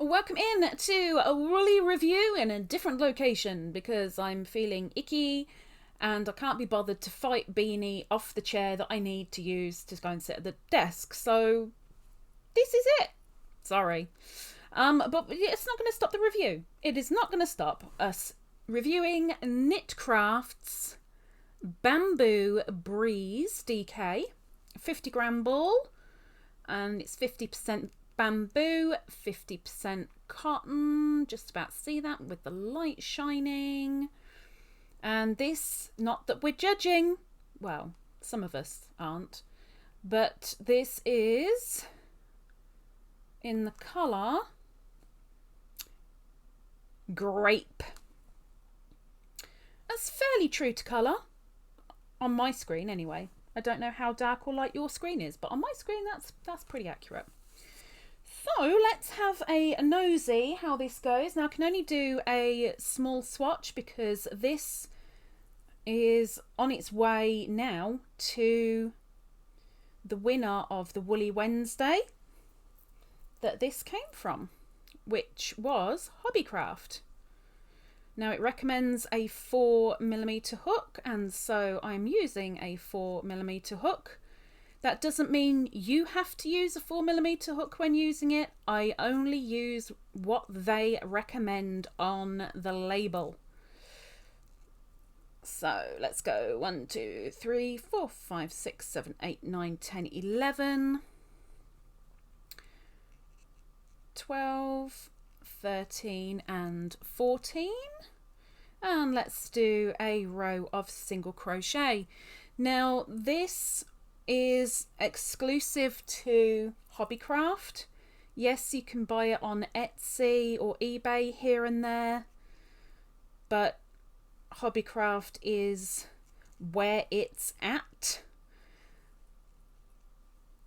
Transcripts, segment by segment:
welcome in to a woolly review in a different location because I'm feeling icky and I can't be bothered to fight Beany off the chair that I need to use to go and sit at the desk. So this is it. Sorry. But it's not going to stop the review. It is not going to stop us reviewing Knitcraft's Bamboo Breeze DK 50-gram ball, and it's 50% bamboo, 50% cotton. Just about see that with the light shining. And this, not that we're judging, well, some of us aren't, but this is in the colour grape. That's fairly true to colour on my screen anyway. I don't know how dark or light your screen is, but on my screen that's pretty accurate. So let's have a nosy how this goes. Now I can only do a small swatch because this is on its way now to the winner of the Woolly Wednesday that this came from, which was Hobbycraft. Now it recommends a 4mm hook, and so I'm using a 4mm hook. That doesn't mean you have to use a 4mm hook when using it. I only use what they recommend on the label. So let's go 1, 2, 3, 4, 5, 6, 7, 8, 9, 10, 11, 12, 13 and 14. And let's do a row of single crochet. Now this is exclusive to Hobbycraft. Yes, you can buy it on Etsy or eBay here and there, but Hobbycraft is where it's at.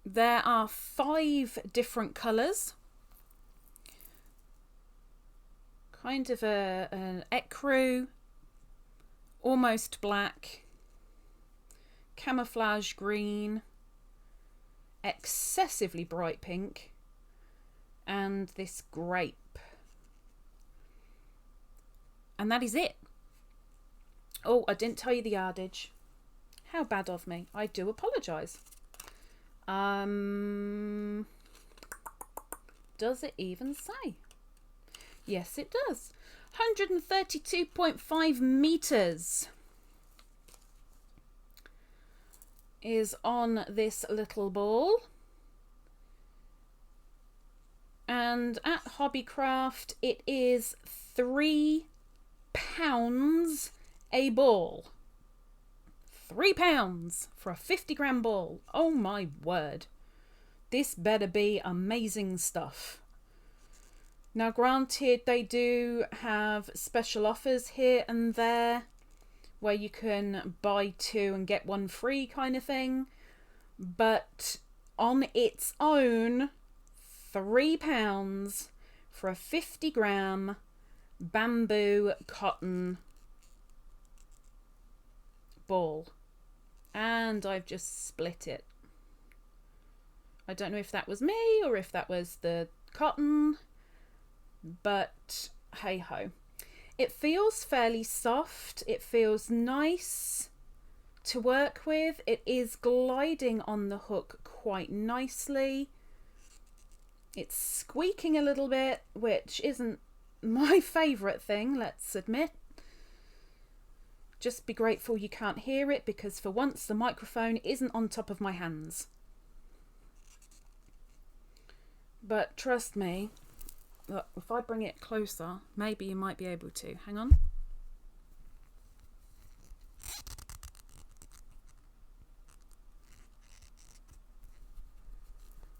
There are 5 different colours. Kind of an ecru, almost black, camouflage green, excessively bright pink, and this grape. And that is it. Oh, I didn't tell you the yardage. How bad of me. I do apologise. Does it even say? Yes, it does. 132.5 meters is on this little ball. And at Hobbycraft, it is £3 a ball. £3 for a 50-gram ball. Oh my word. This better be amazing stuff. Now granted, they do have special offers here and there where you can buy 2 and get 1 free kind of thing, but on its own, £3 for a 50-gram bamboo cotton ball. And I've just split it. I don't know if that was me or if that was the cotton, but hey ho. It feels fairly soft. It feels nice to work with. It is gliding on the hook quite nicely. It's squeaking a little bit, which isn't my favourite thing, let's admit. Just be grateful you can't hear it, because for once the microphone isn't on top of my hands. But trust me, look, if I bring it closer, maybe you might be able to. Hang on.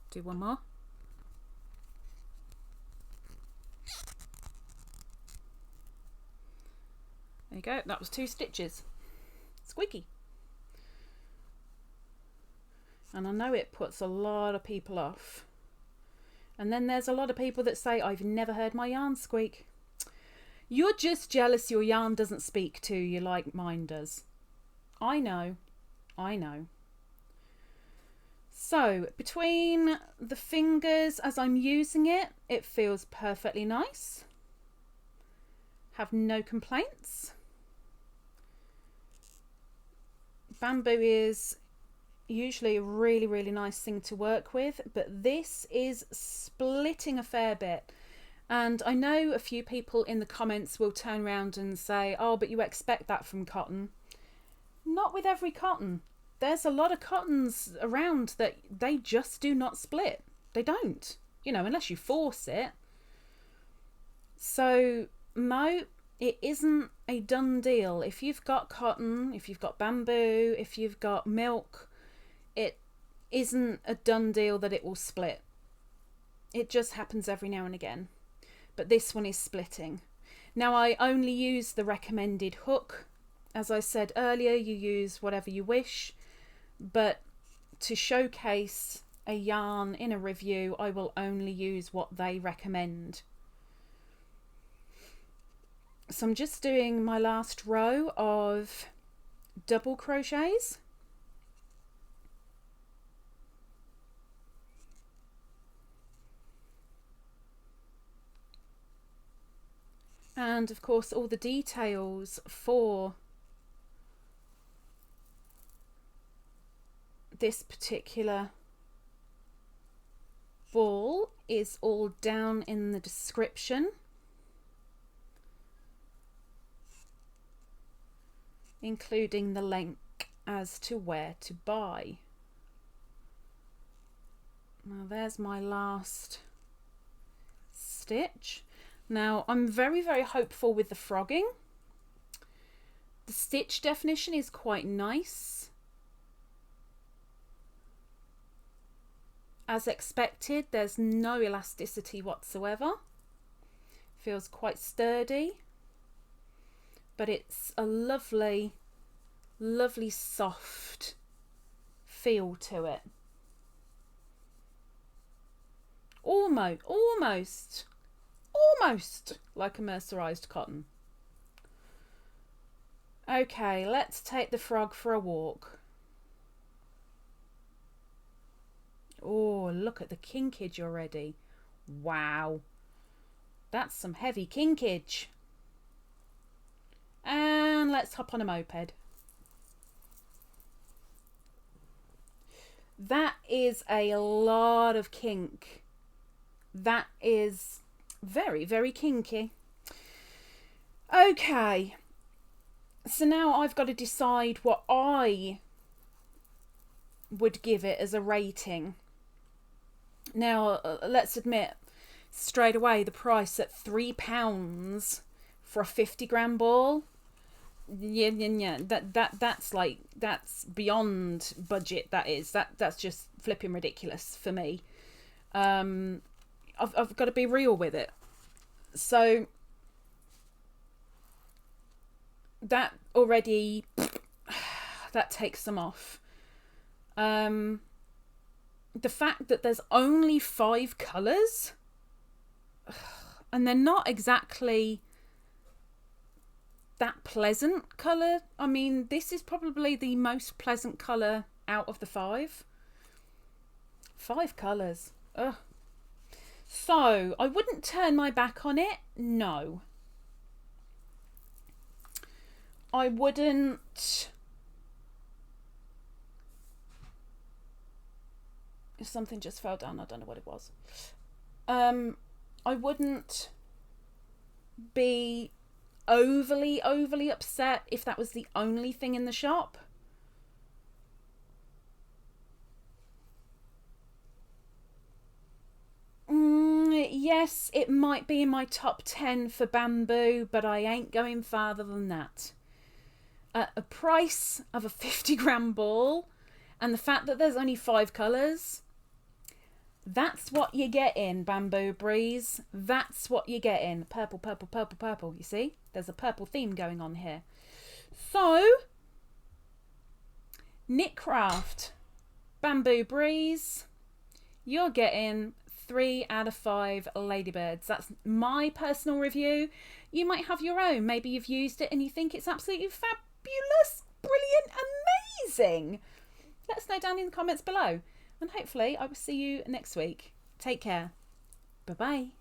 Do one more. There you go. That was 2 stitches. Squeaky. And I know it puts a lot of people off. And then there's a lot of people that say, I've never heard my yarn squeak. You're just jealous your yarn doesn't speak to you like mine does. I know. I know. So between the fingers as I'm using it, it feels perfectly nice. Have no complaints. Bamboo is usually a really, really nice thing to work with, but this is splitting a fair bit. And I know a few people in the comments will turn around and say, oh, but you expect that from cotton. Not with every cotton. There's a lot of cottons around that they just do not split. They don't, you know, unless you force it. So no, it isn't a done deal. If you've got cotton, if you've got bamboo, if you've got milk, it isn't a done deal that it will split. It just happens every now and again. But this one is splitting. Now I only use the recommended hook. As I said earlier, you use whatever you wish, but to showcase a yarn in a review, I will only use what they recommend. So I'm just doing my last row of double crochets. And of course all the details for this particular ball is all down in the description, including the link as to where to buy. Now there's my last stitch. Now I'm very, very hopeful with the frogging. The stitch definition is quite nice. As expected, there's no elasticity whatsoever. Feels quite sturdy, but it's a lovely, lovely soft feel to it. Almost like a mercerized cotton. Okay, let's take the frog for a walk. Oh, look at the kinkage already. Wow. That's some heavy kinkage. And let's hop on a moped. That is a lot of kink. That is very, very kinky. Okay. So now I've got to decide what I would give it as a rating. Now, let's admit straight away the price at £3 for a 50-gram ball. Yeah. That's beyond budget. That's just flipping ridiculous for me. I've got to be real with it. So that already that takes them off. The fact that there's only 5 colours and they're not exactly that pleasant colour. I mean, this is probably the most pleasant colour out of the 5. 5 colours. Ugh. So, I wouldn't turn my back on it. No. I wouldn't... Something just fell down. I don't know what it was. I wouldn't be overly upset if that was the only thing in the shop. Yes, it might be in my top 10 for bamboo, but I ain't going farther than that. At a price of a 50-gram ball and the fact that there's only 5 colours, that's what you get in Bamboo Breeze. That's what you get in. Purple, purple, purple, purple. You see? There's a purple theme going on here. So, Knitcraft Bamboo Breeze, you're getting 3 out of 5 Ladybirds. That's my personal review. You might have your own. Maybe you've used it and you think it's absolutely fabulous, brilliant, amazing. Let us know down in the comments below. and hopefully I will see you next week. Take care. Bye bye.